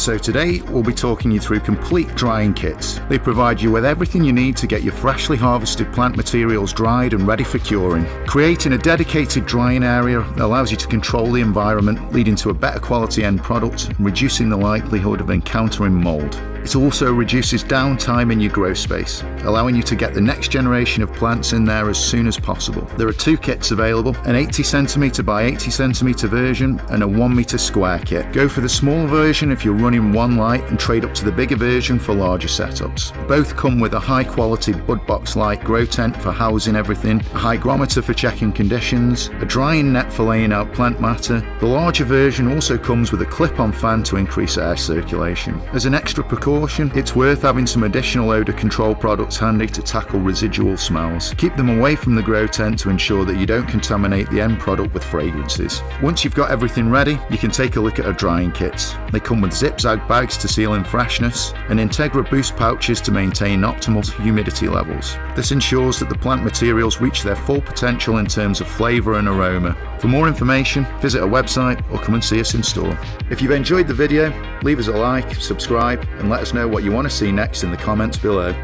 So today we'll be talking you through complete drying kits. They provide you with everything you need to get your freshly harvested plant materials dried and ready for curing. Creating a dedicated drying area allows you to control the environment, leading to a better quality end product and reducing the likelihood of encountering mould. It also reduces downtime in your grow space, allowing you to get the next generation of plants in there as soon as possible. There are two kits available, an 80cm by 80cm version and a 1 meter square kit. Go for the small version if you're running one light and trade up to the bigger version for larger setups. Both come with a high quality bud box like grow tent for housing everything, a hygrometer for checking conditions, a drying net for laying out plant matter. The larger version also comes with a clip-on fan to increase air circulation. As an extra precaution, it's worth having some additional odour control products handy to tackle residual smells. Keep them away from the grow tent to ensure that you don't contaminate the end product with fragrances. Once you've got everything ready, you can take a look at our drying kits. They come with zip-zag bags to seal in freshness and Integra boost pouches to maintain optimal humidity levels. This ensures that the plant materials reach their full potential in terms of flavour and aroma. For more information, visit our website or come and see us in store. If you've enjoyed the video, leave us a like, subscribe and let us know what you want to see next in the comments below.